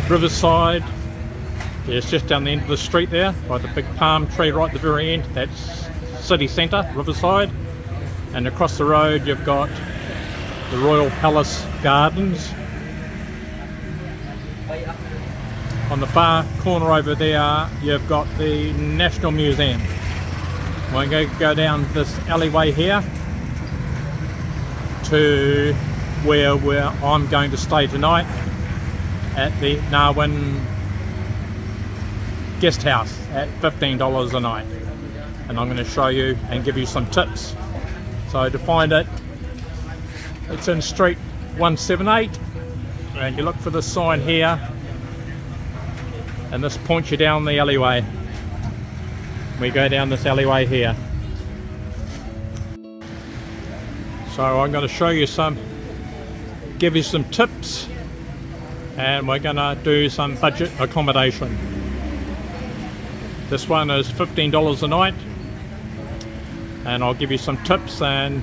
Riverside, yeah, it's just down the end of the street there by the big palm tree right at the very end. That's city centre, Riverside, and across the road you've got the Royal Palace Gardens. On the far corner over there you've got the National Museum. We're going to go down this alleyway here to where I'm going to stay tonight, at the Nawin Guesthouse at $15 a night, and I'm going to show you and give you some tips. So to find it, it's in Street 178, and you look for the sign here, and this points you down the alleyway. We go down this alleyway here. So I'm going to show you give you some tips, and we're going to do some budget accommodation. This one is $15 a night, and I'll give you some tips and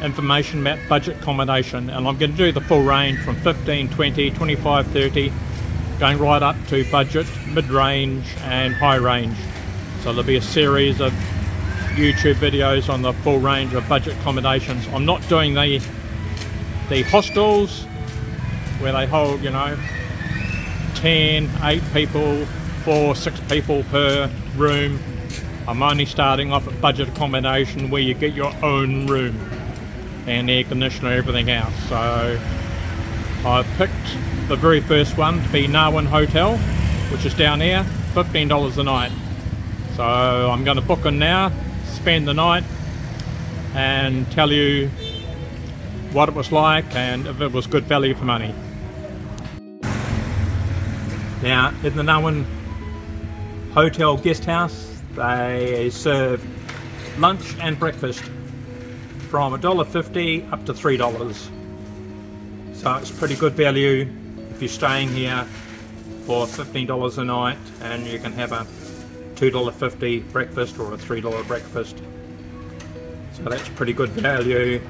information about budget accommodation, and I'm going to do the full range from 15, 20, 25, 30, going right up to budget, mid-range and high range. So there'll be a series of YouTube videos on the full range of budget accommodations. I'm not doing the hostels where they hold, you know, 10, 8 people, 4, 6 people per room. I'm only starting off at budget accommodation where you get your own room and air conditioner, everything else. So I picked the very first one to be Nawin Hotel, which is down here, $15 a night. So I'm going to book in now, spend the night, and tell you what it was like and if it was good value for money. Now, in the Nawin Hotel Guesthouse, they serve lunch and breakfast from $1.50 up to $3. So it's pretty good value if you're staying here for $15 a night, and you can have a $2.50 breakfast or a $3 breakfast. So that's pretty good value.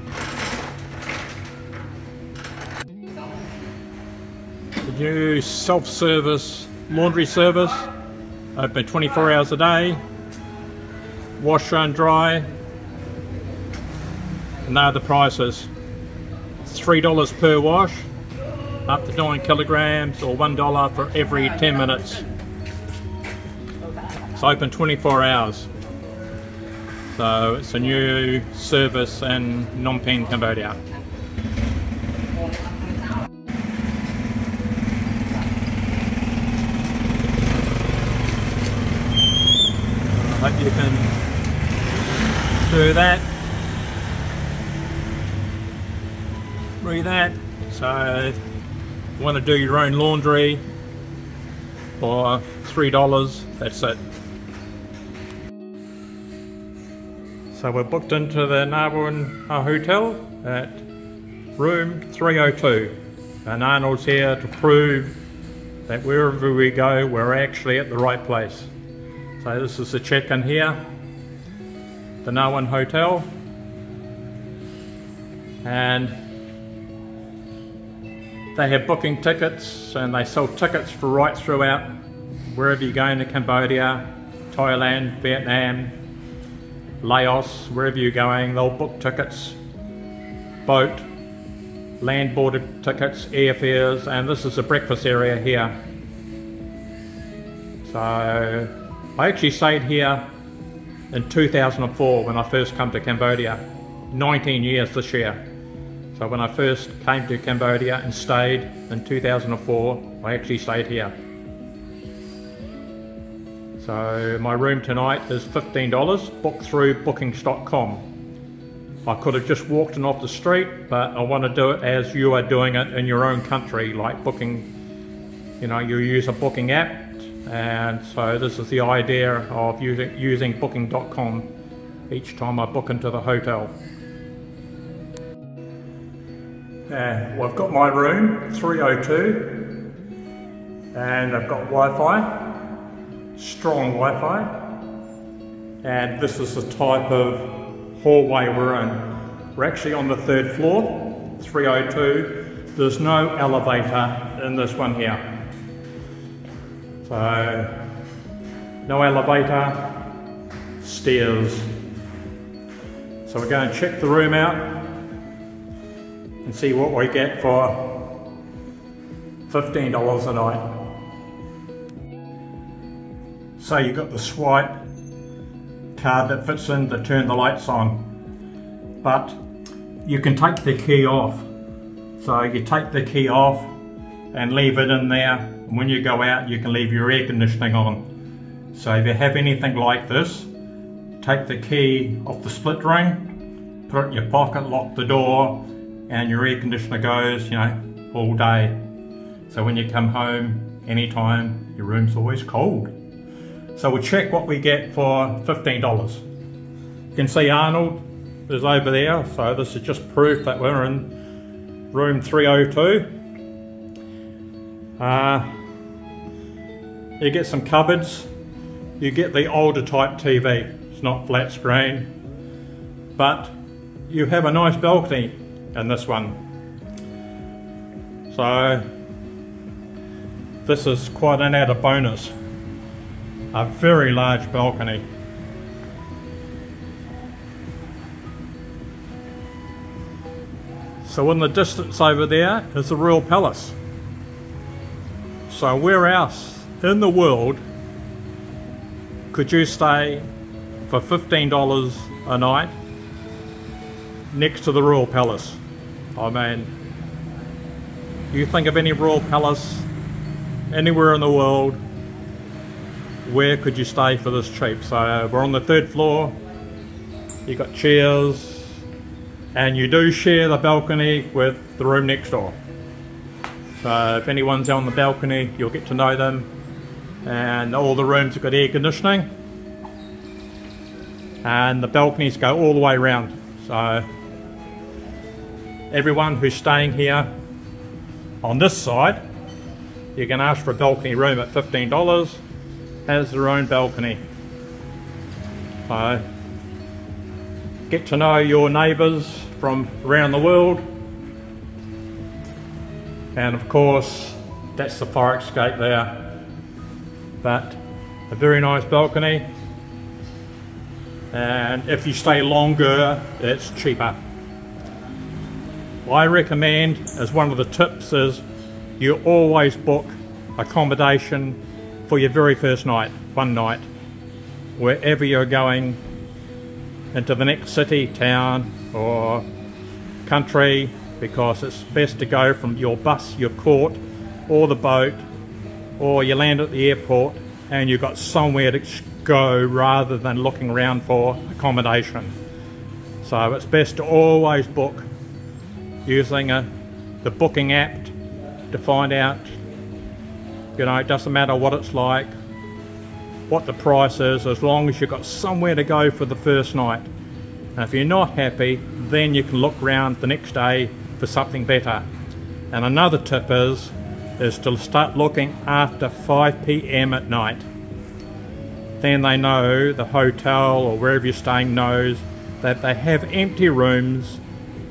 The new self-service laundry service, open 24 hours a day, wash and dry, and they're the prices. $3 per wash, up to 9 kilograms, or $1 for every 10 minutes. It's open 24 hours. So it's a new service in Phnom Penh, Cambodia. I hope you can do that. Read that. So you want to do your own laundry for $3, that's it. So we're booked into the Nawin Hotel at room 302, and Arnold's here to prove that wherever we go we're actually at the right place. So this is the check-in here, the Nawin Hotel, and they have booking tickets, and they sell tickets for right throughout wherever you're going to Cambodia, Thailand, Vietnam, Laos, wherever you're going. They'll book tickets, boat, land border tickets, airfares, and this is the breakfast area here. So I actually stayed here in 2004 when I first came to Cambodia, 19 years this year. So when I first came to Cambodia and stayed in 2004, I actually stayed here. So my room tonight is $15, booked through bookings.com. I could have just walked in off the street, but I want to do it as you are doing it in your own country, like booking, you know, you use a booking app, and so this is the idea of using booking.com each time I book into the hotel. Well, I've got my room, 302, and I've got Wi-Fi, strong Wi-Fi, and this is the type of hallway we're in. We're actually on the 3rd floor, 302. There's no elevator in this one here. So, no elevator, stairs. So we're going to check the room out and see what we get for $15 a night. So you've got the swipe card that fits in to turn the lights on, but you can take the key off. So you take the key off and leave it in there, and when you go out you can leave your air conditioning on. So if you have anything like this, take the key off the split ring, put it in your pocket, lock the door, and your air conditioner goes, you know, all day. So when you come home, anytime, your room's always cold. So we'll check what we get for $15. You can see Arnold is over there, so this is just proof that we're in room 302. You get some cupboards, you get the older type TV, it's not flat screen, but you have a nice balcony in this one. So this is quite an added bonus, a very large balcony. So in the distance over there is the Royal Palace. So where else in the world could you stay for $15 a night next to the Royal Palace? I mean, you think of any Royal Palace anywhere in the world, where could you stay for this cheap? So we're on the 3rd floor, you've got chairs, and you do share the balcony with the room next door. So if anyone's on the balcony, you'll get to know them, and all the rooms have got air conditioning, and the balconies go all the way around. So everyone who's staying here on this side, you can ask for a balcony room at $15, has their own balcony. So get to know your neighbours from around the world, and of course that's the fire escape there, but a very nice balcony, and if you stay longer it's cheaper. I recommend, as one of the tips, is you always book accommodation for your very first night, one night, wherever you're going, into the next city, town or country, because it's best to go from your bus, your court, or the boat, or you land at the airport and you've got somewhere to go rather than looking around for accommodation. So it's best to always book using the booking app to find out, you know, it doesn't matter what it's like, what the price is, as long as you've got somewhere to go for the first night. And if you're not happy, then you can look around the next day for something better. And another tip is to start looking after 5 p.m. at night. Then they know, the hotel or wherever you're staying knows that they have empty rooms,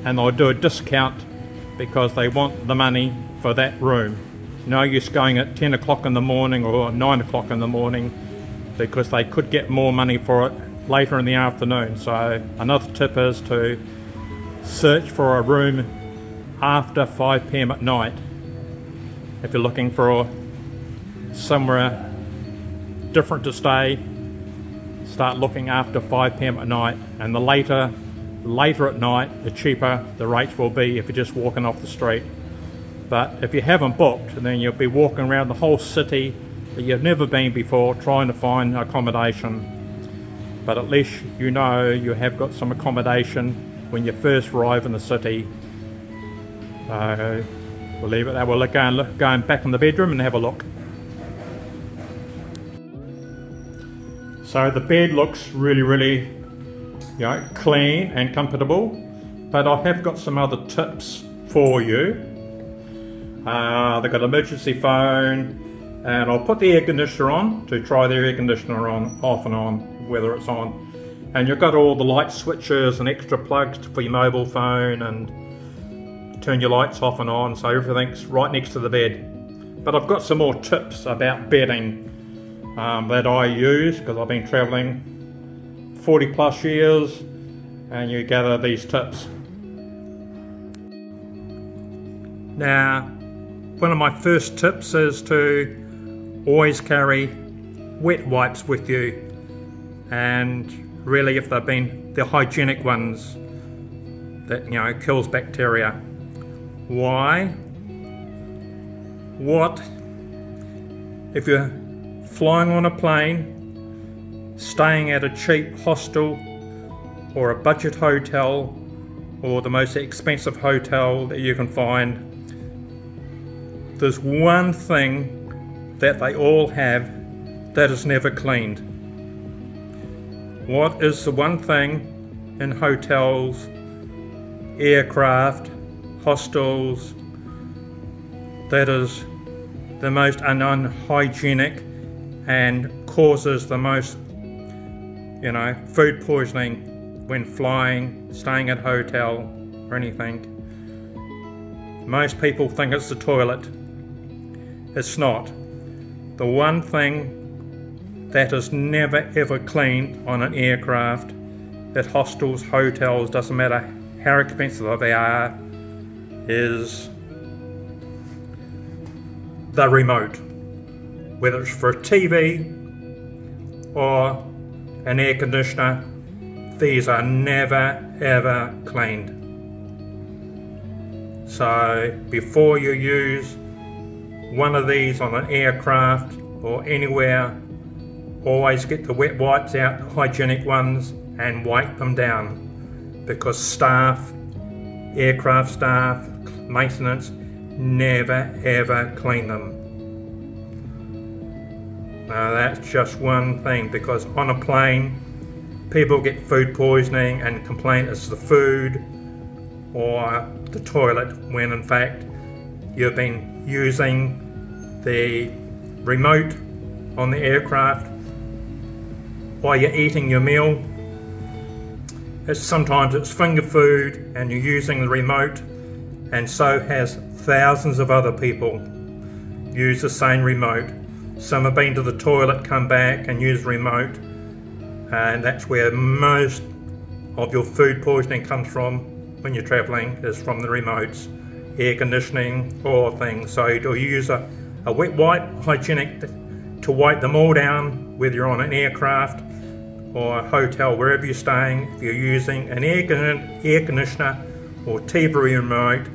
and they'll do a discount because they want the money for that room. No use going at 10 o'clock in the morning or 9 o'clock in the morning, because they could get more money for it later in the afternoon. So another tip is to search for a room after 5 p.m. at night. If you're looking for somewhere different to stay, start looking after 5 p.m. at night, and the later at night, the cheaper the rates will be if you're just walking off the street. But if you haven't booked, then you'll be walking around the whole city that you've never been before trying to find accommodation. But at least you know you have got some accommodation when you first arrive in the city. So we'll leave it there. We'll go back in the bedroom and have a look. So the bed looks really, you know, clean and comfortable, but I have got some other tips for you. They've got an emergency phone, and I'll put the air conditioner on to try the air conditioner on, off and on, whether it's on. And you've got all the light switches and extra plugs for your mobile phone, and turn your lights off and on, so everything's right next to the bed. But I've got some more tips about bedding that I use, because I've been travelling 40 plus years, and you gather these tips. Now, one of my first tips is to always carry wet wipes with you, and really if they've been the hygienic ones that, you know, kills bacteria. Why? What if you're flying on a plane, staying at a cheap hostel or a budget hotel or the most expensive hotel that you can find? There's one thing that they all have that is never cleaned. What is the one thing in hotels, aircraft, hostels that is the most unhygienic and causes the most, you know, food poisoning when flying, staying at a hotel or anything? Most people think it's the toilet. It's not. The one thing that is never ever cleaned on an aircraft, at hostels, hotels, doesn't matter how expensive they are, is the remote. Whether it's for a TV or an air conditioner, these are never ever cleaned. So before you use one of these on an aircraft or anywhere, always get the wet wipes out, the hygienic ones, and wipe them down, because staff, aircraft staff, maintenance, never ever clean them. Now that's just one thing, because on a plane people get food poisoning and complain it's the food or the toilet, when in fact you've been using the remote on the aircraft while you're eating your meal. Sometimes it's finger food and you're using the remote, and so has thousands of other people use the same remote. Some have been to the toilet, come back and use the remote, and that's where most of your food poisoning comes from when you're travelling, is from the remotes, air conditioning or things. So you'll use a wet wipe, hygienic, to wipe them all down, whether you're on an aircraft or a hotel, wherever you're staying. If you're using an air conditioner or TV remote,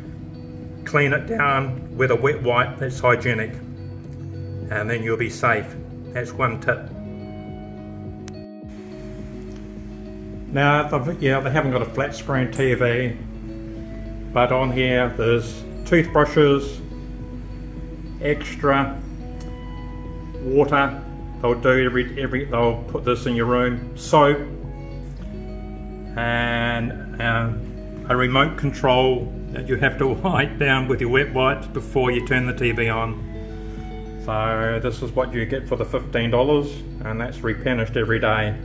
clean it down with a wet wipe that's hygienic, and then you'll be safe. That's one tip. Now, they haven't got a flat screen TV, but on here there's toothbrushes, extra water. They'll do they'll put this in your room, soap, and a remote control that you have to wipe down with your wet wipes before you turn the TV on. So this is what you get for the $15, and that's replenished every day.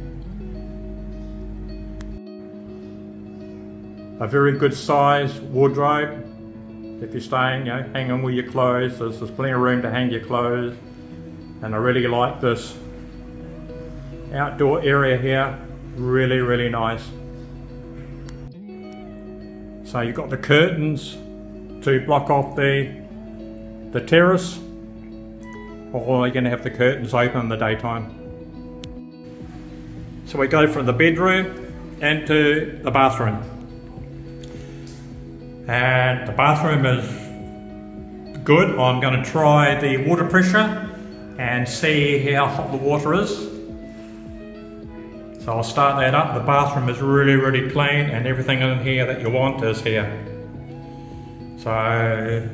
A very good size wardrobe. If you're staying, you know, hanging with your clothes, there's plenty of room to hang your clothes. And I really like this outdoor area here, really, really nice. So you've got the curtains to block off the terrace, or you're going to have the curtains open in the daytime. So we go from the bedroom into the bathroom. And the bathroom is good. I'm going to try the water pressure and see how hot the water is. So I'll start that up. The bathroom is really, really clean, and everything in here that you want is here. So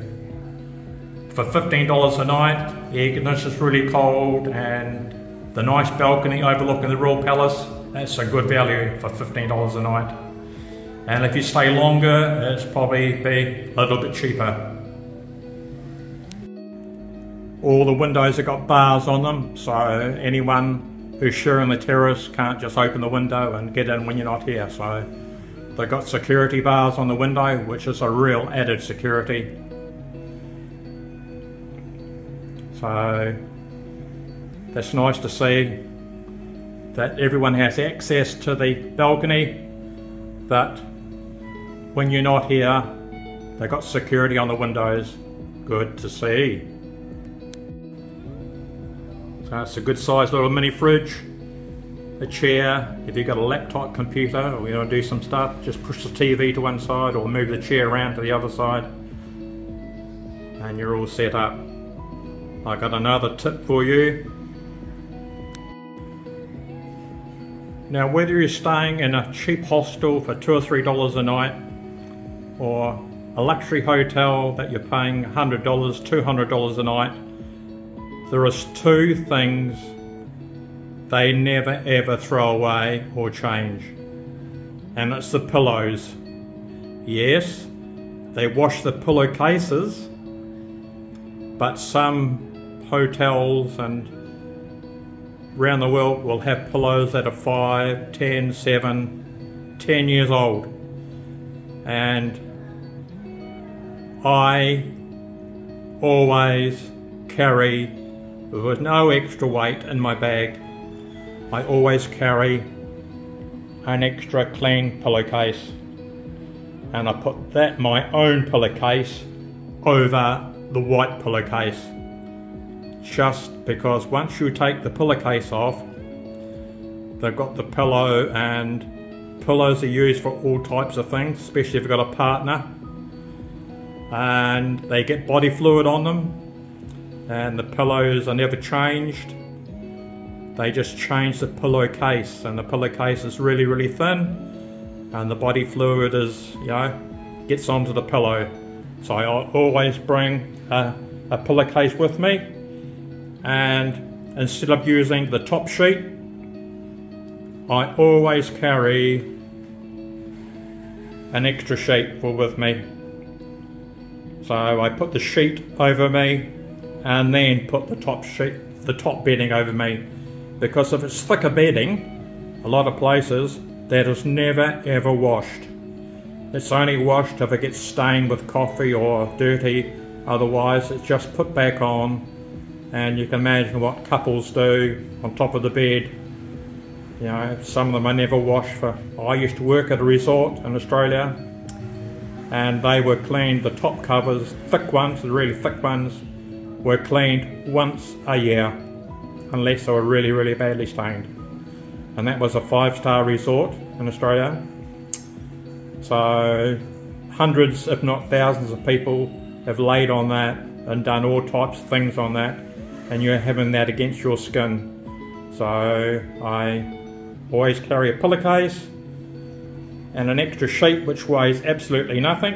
for $15 a night, the air conditioner's really cold, and the nice balcony overlooking the Royal Palace, that's a good value for $15 a night. And if you stay longer, it's probably be a little bit cheaper. All the windows have got bars on them, so anyone who's sharing the terrace can't just open the window and get in when you're not here. So they've got security bars on the window, which is a real added security. So that's nice to see that everyone has access to the balcony, but when you're not here, they've got security on the windows. Good to see. So it's a good sized little mini fridge, a chair. If you've got a laptop computer or you want to do some stuff, just push the TV to one side or move the chair around to the other side and you're all set up. I got another tip for you. Now, whether you're staying in a cheap hostel for $2 or $3 a night, or a luxury hotel that you're paying $100, $200 a night, there is two things they never ever throw away or change, and it's the pillows. Yes, they wash the pillowcases, but some hotels and around the world will have pillows that are 5, 10, 7, 10 years old. And I always carry, with no extra weight in my bag, I always carry an extra clean pillowcase. And I put that, my own pillowcase, over the white pillowcase. Just because once you take the pillowcase off, they've got the pillow, and pillows are used for all types of things, especially if you've got a partner, and they get body fluid on them, and the pillows are never changed. They just change the pillowcase, and the pillowcase is really, really thin, and the body fluid is, you know, gets onto the pillow. So I always bring a pillowcase with me, and instead of using the top sheet, I always carry an extra sheet with me. So I put the sheet over me and then put the top sheet, the top bedding over me, because if it's thicker bedding, a lot of places, that is never ever washed. It's only washed if it gets stained with coffee or dirty, otherwise it's just put back on. And you can imagine what couples do on top of the bed. You know, some of them are never washed for... I used to work at a resort in Australia, and they were cleaned, the top covers, thick ones, the really thick ones, were cleaned once a year, unless they were really, really badly stained. And that was a 5-star resort in Australia. So hundreds, if not thousands of people have laid on that and done all types of things on that, and you're having that against your skin. So I always carry a pillowcase and an extra sheet which weighs absolutely nothing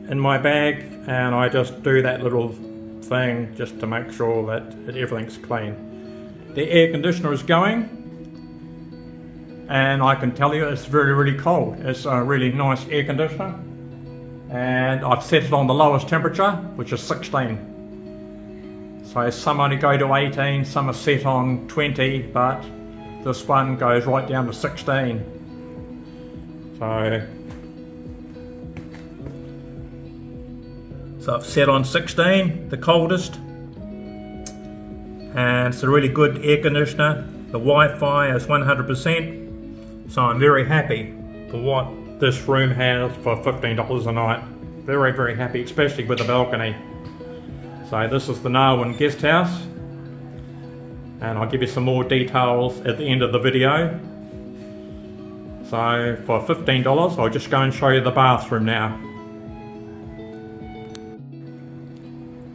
in my bag, and I just do that little thing just to make sure that everything's clean. The air conditioner is going, and I can tell you it's very, really cold. It's a really nice air conditioner, and I've set it on the lowest temperature, which is 16. So some only go to 18, some are set on 20, but this one goes right down to 16. So I've set on 16, the coldest, and it's a really good air conditioner. The Wi-Fi is 100%, so I'm very happy for what this room has for $15 a night. Very, very happy, especially with the balcony. So this is the Nawin Guesthouse, and I'll give you some more details at the end of the video. So for $15, I'll just go and show you the bathroom now.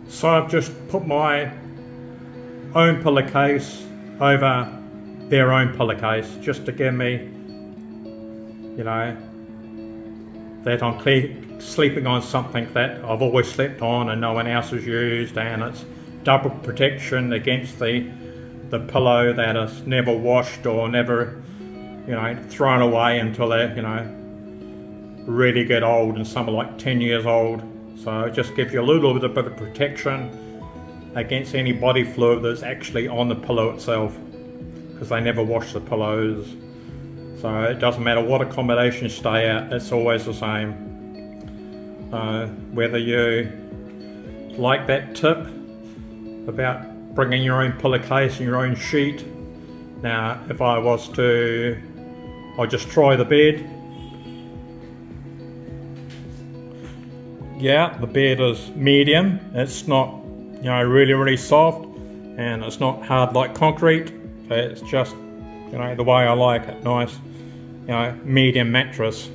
So I've just put my own pillowcase over their own pillowcase, just to give me, you know, that I'm sleeping on something that I've always slept on and no one else has used, and it's double protection against the pillow that is never washed or never you know, thrown away until they're, you know, really get old, and some are like 10 years old. So it just gives you a little bit of protection against any body fluid that's actually on the pillow itself, because they never wash the pillows. So it doesn't matter what accommodation you stay at, it's always the same. Whether you like that tip about bringing your own pillowcase and your own sheet. Now, if I was to, I'll just try the bed. Yeah, the bed is medium. It's not, you know, really soft, and it's not hard like concrete. It's just, you know, the way I like it. Nice, you know, medium mattress.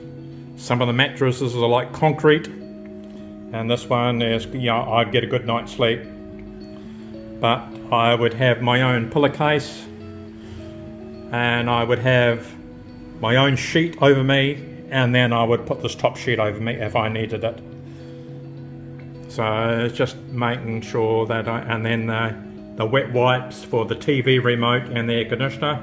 Some of the mattresses are like concrete, and this one is, you know, I'd get a good night's sleep. But I would have my own pillowcase, and I would have my own sheet over me, and then I would put this top sheet over me if I needed it. So it's just making sure that and then the wet wipes for the TV remote and the air conditioner.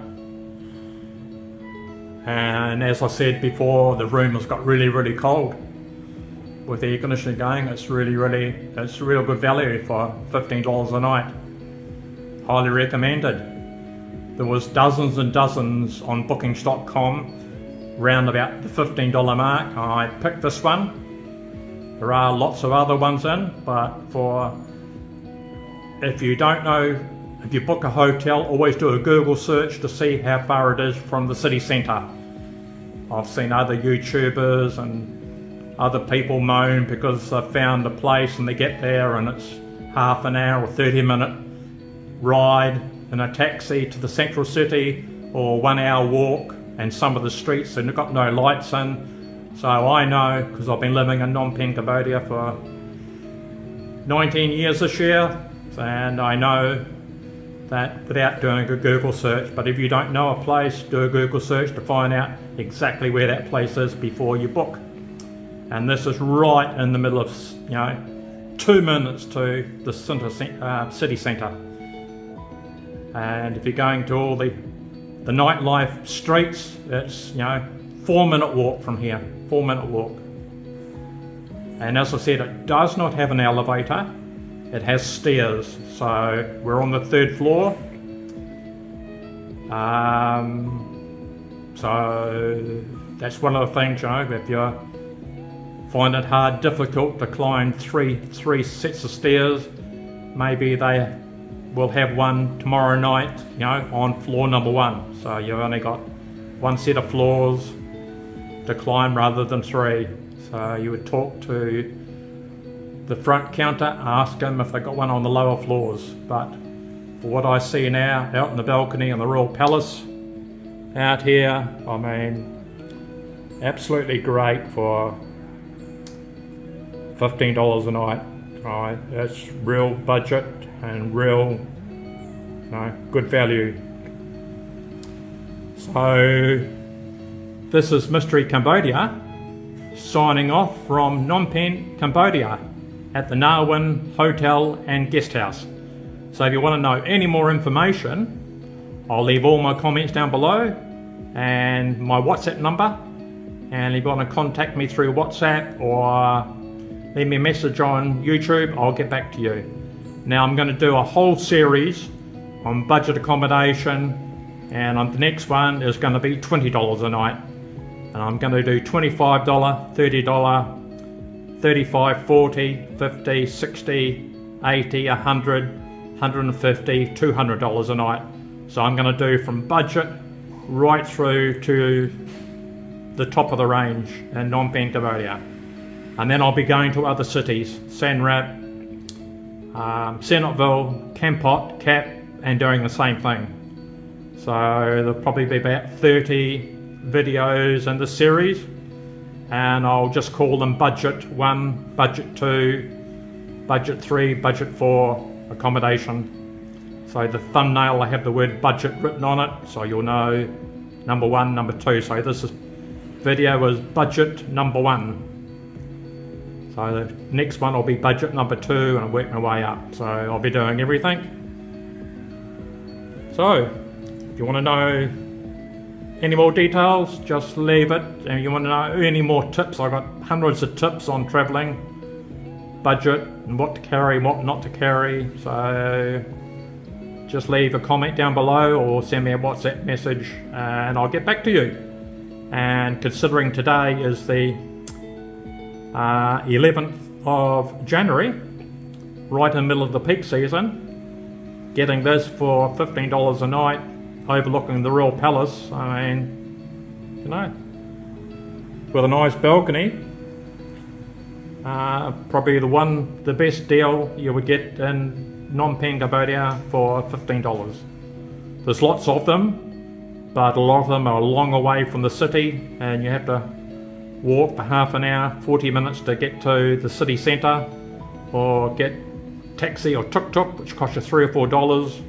And as I said before, the room has got really cold. With the air conditioner going, it's it's real good value for $15 a night. Highly recommended. There was dozens and dozens on bookings.com round about the $15 mark. I picked this one. There are lots of other ones in, but if you don't know, if you book a hotel, always do a Google search to see how far it is from the city centre. I've seen other YouTubers and other people moan because they've found a place and they get there and it's half an hour or 30-minute ride in a taxi to the central city, or 1 hour walk, and some of the streets and they've got no lights in. So I know, because I've been living in Phnom Penh Cambodia for 19 years this year, and I know that without doing a Google search. But if you don't know a place, do a Google search to find out exactly where that place is before you book. And this is right in the middle of, you know, 2 minutes to the city centre. And if you're going to all the nightlife streets, it's, you know, 4-minute walk from here, 4-minute walk. And as I said, it does not have an elevator, it has stairs. So we're on the 3rd floor. So that's one of the things, you know, if you find it difficult to climb three sets of stairs, maybe they will have one tomorrow night, you know, on floor number 1. So you've only got 1 set of floors to climb rather than 3. So you would talk to the front counter, ask them if they got one on the lower floors. But for what I see now out in the balcony in the Royal Palace out here, I mean, absolutely great for $15 a night. Right, it's real budget and real, you know, good value. So this is Mystery Cambodia signing off from Phnom Penh, Cambodia at the Nawin Hotel and Guesthouse. So if you want to know any more information, I'll leave all my comments down below and my WhatsApp number. And if you want to contact me through WhatsApp or leave me a message on YouTube, I'll get back to you. Now I'm going to do a whole series on budget accommodation, and the next one is going to be $20 a night. And I'm going to do $25, $30, $35, $40, $50, $60, $80, $100, $150, $200 a night. So I'm going to do from budget right through to the top of the range in Phnom Penh, Cambodia. And then I'll be going to other cities, Siem Reap, Sihanoukville, Kampot, Kap, and doing the same thing. So there'll probably be about 30 videos in this series, and I'll just call them Budget 1, Budget 2, Budget 3, Budget 4 accommodation. So the thumbnail, I have the word budget written on it, so you'll know number 1, number 2. So this video is budget number 1. So the next one will be budget number 2, and I'll work my way up. So I'll be doing everything. So if you want to know any more details, just leave it. And you want to know any more tips, I've got hundreds of tips on travelling, budget, and what to carry, what not to carry. So just leave a comment down below or send me a WhatsApp message and I'll get back to you. And considering today is the 11th of January, right in the middle of the peak season, getting this for $15 a night, overlooking the Royal Palace, I mean, you know, with a nice balcony, probably the best deal you would get in Phnom Penh, Cambodia for $15. There's lots of them, but a lot of them are a long way from the city and you have to walk for half an hour, 40 minutes to get to the city centre, or get taxi or tuk-tuk, which costs you $3 or $4.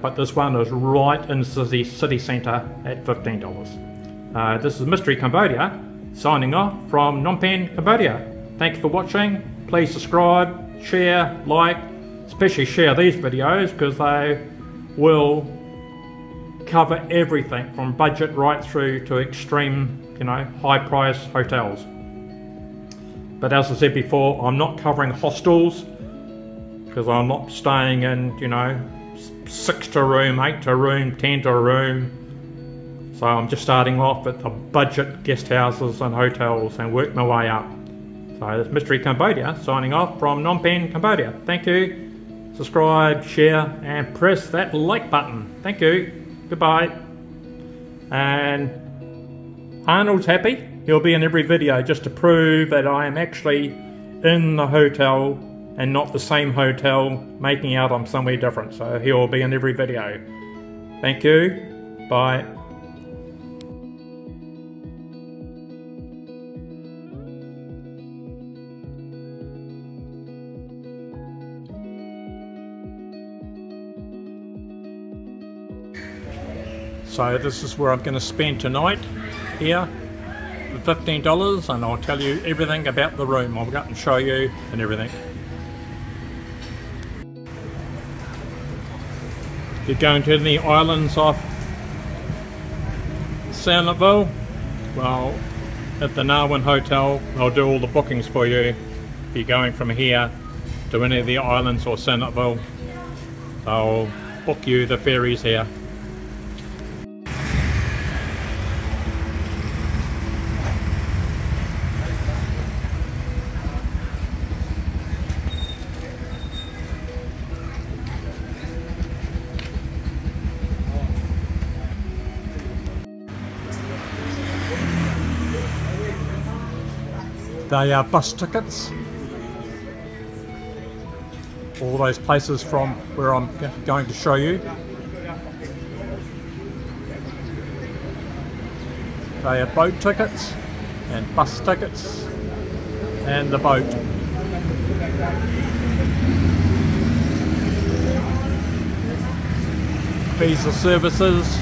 But this one is right in the city centre at $15. This is Mystery Cambodia, signing off from Phnom Penh, Cambodia. Thank you for watching. Please subscribe, share, like, especially share these videos because they will cover everything from budget right through to extreme, you know, high price hotels. But as I said before, I'm not covering hostels because I'm not staying in, you know, 6 to a room, 8 to a room, 10 to a room. So I'm just starting off at the budget guest houses and hotels and work my way up. So this is Mystery Cambodia signing off from Phnom Penh, Cambodia. Thank you. Subscribe, share and press that like button. Thank you. Goodbye. And Arnold's happy. He'll be in every video just to prove that I am actually in the hotel and not the same hotel making out I'm somewhere different. So he'll be in every video. Thank you. Bye. So this is where I'm going to spend tonight, here for $15, and I'll tell you everything about the room. I'll go up and show you and everything. You're going to the islands off Sandlerville. Well, at the Nawin Hotel, they'll do all the bookings for you. If you're going from here to any of the islands or Sandlerville, they'll book you the ferries here. They are bus tickets. All those places from where I'm going to show you. They are boat tickets and bus tickets and the boat. Visa services.